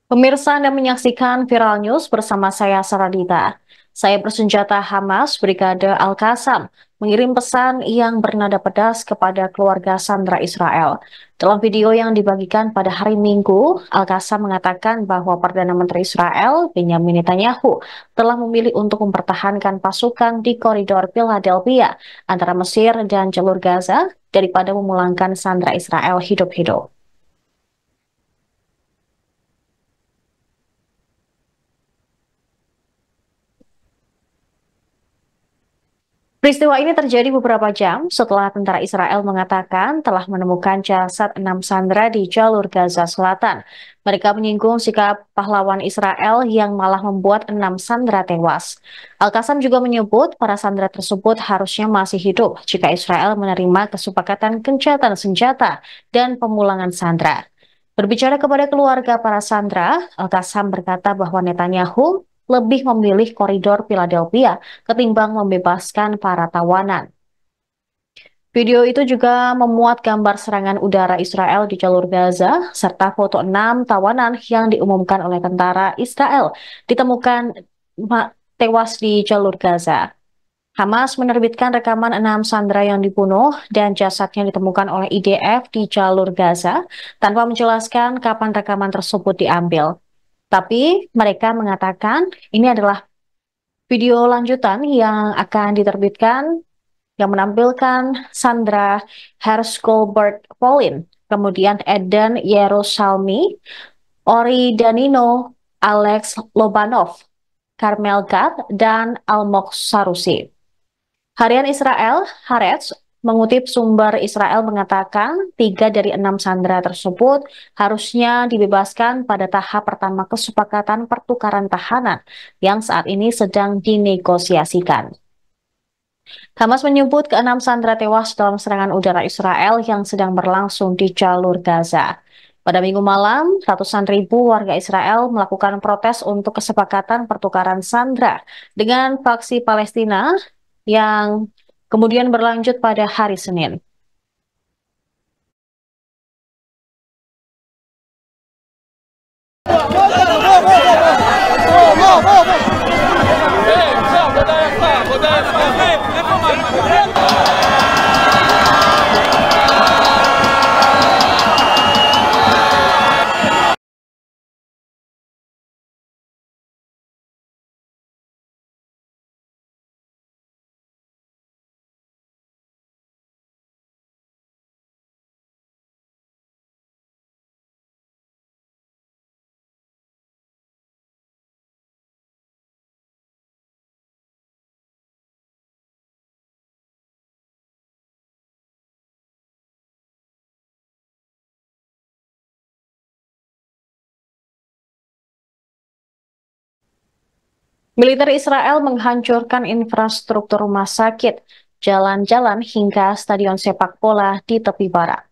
Pemirsa Anda menyaksikan Viral News bersama saya Saradita. Saya bersenjata Hamas Brigade Al-Qassam mengirim pesan yang bernada pedas kepada keluarga sandera Israel. Dalam video yang dibagikan pada hari Minggu, Al-Qassam mengatakan bahwa Perdana Menteri Israel, Benjamin Netanyahu, telah memilih untuk mempertahankan pasukan di koridor Philadelphia antara Mesir dan jalur Gaza daripada memulangkan sandera Israel hidup-hidup. Peristiwa ini terjadi beberapa jam setelah tentara Israel mengatakan telah menemukan jasad 6 sandera di jalur Gaza Selatan. Mereka menyinggung sikap pahlawan Israel yang malah membuat 6 sandera tewas. Al-Qassam juga menyebut para sandera tersebut harusnya masih hidup jika Israel menerima kesepakatan gencatan senjata dan pemulangan sandera. Berbicara kepada keluarga para sandera, Al-Qassam berkata bahwa Netanyahu lebih memilih koridor Philadelphia ketimbang membebaskan para tawanan. Video itu juga memuat gambar serangan udara Israel di jalur Gaza, serta foto 6 tawanan yang diumumkan oleh tentara Israel ditemukan tewas di jalur Gaza. Hamas menerbitkan rekaman 6 sandera yang dibunuh dan jasadnya ditemukan oleh IDF di jalur Gaza tanpa menjelaskan kapan rekaman tersebut diambil. Tapi mereka mengatakan ini adalah video lanjutan yang akan diterbitkan yang menampilkan Sandra Herskolbert Pauline, kemudian Eden Yerusalmi, Ori Danino, Alex Lobanov, Karmel Gad, dan Almog Sarusi. Harian Israel, Haaretz, mengutip sumber Israel mengatakan 3 dari 6 sandera tersebut harusnya dibebaskan pada tahap pertama kesepakatan pertukaran tahanan yang saat ini sedang dinegosiasikan. Hamas menyebut ke-6 sandera tewas dalam serangan udara Israel yang sedang berlangsung di jalur Gaza. Pada minggu malam, ratusan ribu warga Israel melakukan protes untuk kesepakatan pertukaran sandera dengan faksi Palestina yang kemudian berlanjut pada hari Senin. Militer Israel menghancurkan infrastruktur rumah sakit, jalan-jalan hingga stadion sepak bola di tepi barat.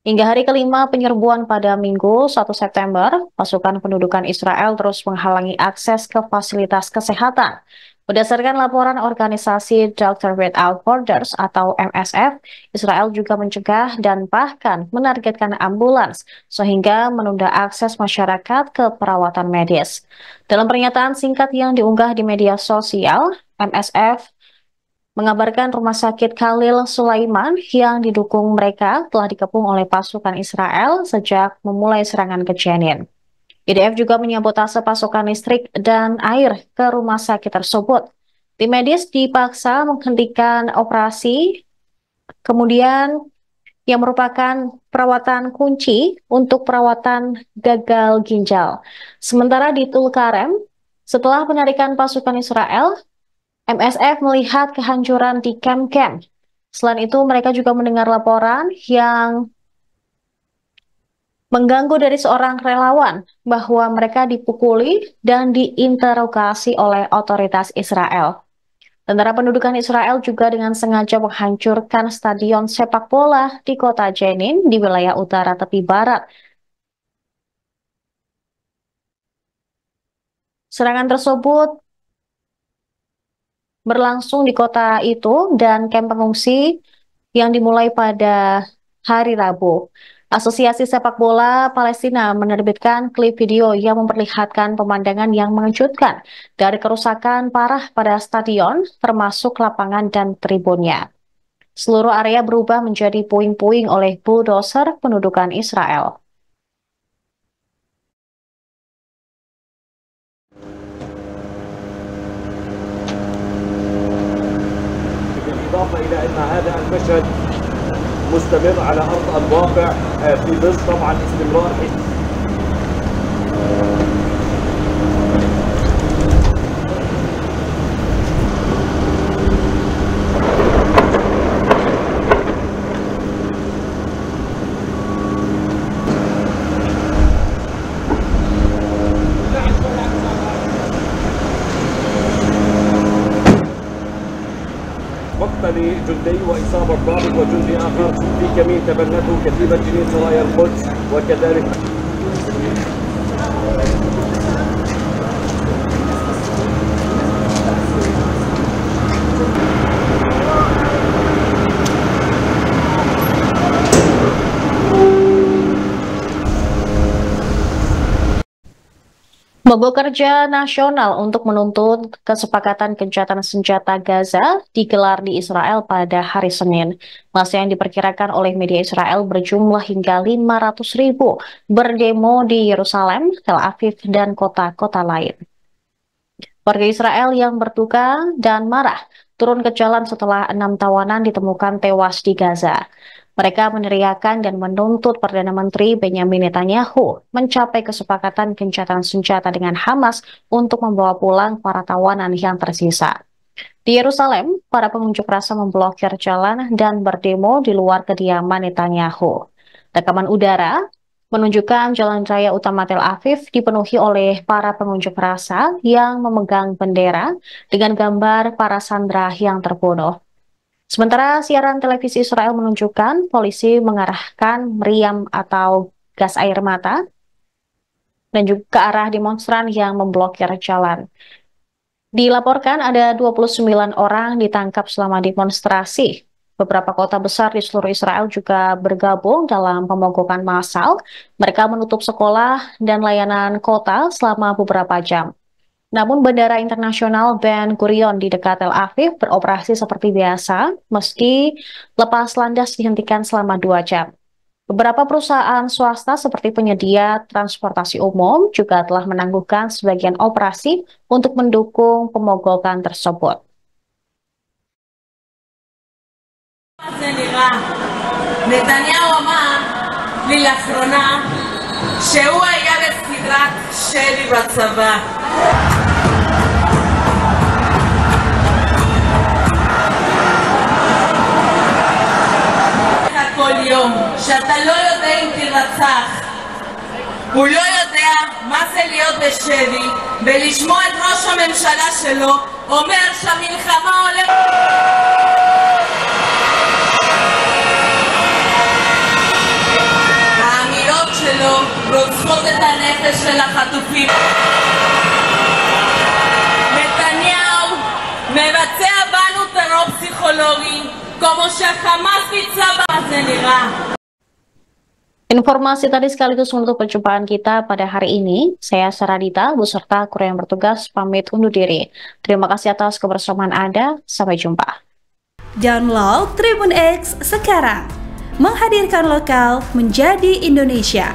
Hingga hari kelima penyerbuan pada Minggu 1 September, pasukan pendudukan Israel terus menghalangi akses ke fasilitas kesehatan. Berdasarkan laporan organisasi Doctor Without Borders atau MSF, Israel juga mencegah dan bahkan menargetkan ambulans sehingga menunda akses masyarakat ke perawatan medis. Dalam pernyataan singkat yang diunggah di media sosial, MSF mengabarkan rumah sakit Khalil Sulaiman yang didukung mereka telah dikepung oleh pasukan Israel sejak memulai serangan ke Jenin. IDF juga menyabotase pasokan listrik dan air ke rumah sakit tersebut. Tim medis dipaksa menghentikan operasi, kemudian yang merupakan perawatan kunci untuk perawatan gagal ginjal. Sementara di Tulkarem, setelah penarikan pasukan Israel, MSF melihat kehancuran di kamp-kamp. Selain itu, mereka juga mendengar laporan yang mengganggu dari seorang relawan bahwa mereka dipukuli dan diinterogasi oleh otoritas Israel. Tentara pendudukan Israel juga dengan sengaja menghancurkan stadion sepak bola di kota Jenin di wilayah utara tepi barat. Serangan tersebut berlangsung di kota itu dan kamp pengungsi yang dimulai pada hari Rabu. Asosiasi Sepak Bola Palestina menerbitkan klip video yang memperlihatkan pemandangan yang mengejutkan dari kerusakan parah pada stadion, termasuk lapangan dan tribunnya. Seluruh area berubah menjadi puing-puing oleh bulldozer pendudukan Israel. بالإضافة إلى أن هذا المشهد مستمر على أرض الواقع في ظل طبعا استمرار مقتل جندي وإصابة ضابط وجندي آخر في كمين تبنته كتيبة جنين سرايا القدس وكذلك Mogok kerja nasional untuk menuntut kesepakatan gencatan senjata Gaza digelar di Israel pada hari Senin. Masa yang diperkirakan oleh media Israel berjumlah hingga 500.000 berdemo di Yerusalem, Tel Aviv, dan kota-kota lain. Warga Israel yang berduka dan marah turun ke jalan setelah 6 tawanan ditemukan tewas di Gaza. Mereka meneriakan dan menuntut Perdana Menteri Benyamin Netanyahu mencapai kesepakatan gencatan senjata dengan Hamas untuk membawa pulang para tawanan yang tersisa. Di Yerusalem, para pengunjuk rasa memblokir jalan dan berdemo di luar kediaman Netanyahu. Rekaman udara menunjukkan jalan raya utama Tel Aviv dipenuhi oleh para pengunjuk rasa yang memegang bendera dengan gambar para sandera yang terbunuh. Sementara siaran televisi Israel menunjukkan polisi mengarahkan meriam atau gas air mata dan juga ke arah demonstran yang memblokir jalan. Dilaporkan ada 29 orang ditangkap selama demonstrasi. Beberapa kota besar di seluruh Israel juga bergabung dalam pemogokan massal. Mereka menutup sekolah dan layanan kota selama beberapa jam. Namun Bandara Internasional Ben Gurion di dekat Tel Aviv beroperasi seperti biasa, meski lepas landas dihentikan selama 2 jam. Beberapa perusahaan swasta seperti penyedia transportasi umum juga telah menangguhkan sebagian operasi untuk mendukung pemogokan tersebut. נתניהו אמר לי לאחרונה שהוא היה בסדרת שלי בצבא. כל יום שאתה לא יודע אם תרצח, הוא לא יודע מה זה להיות בשבי ולשמוע את ראש הממשלה שלו אומר שהמלחמה הולכת. האמירות שלו רוצחות את הנפש של החטופים. נתניהו מבצע בנו טרור פסיכולוגי כמו שהחמאס ביצע בזה נראה. Informasi tadi sekaligus menutup perjumpaan kita pada hari ini. Saya Saradita beserta kru yang bertugas pamit undur diri. Terima kasih atas kebersamaan Anda. Sampai jumpa. Download Tribun X sekarang. Menghadirkan lokal menjadi Indonesia.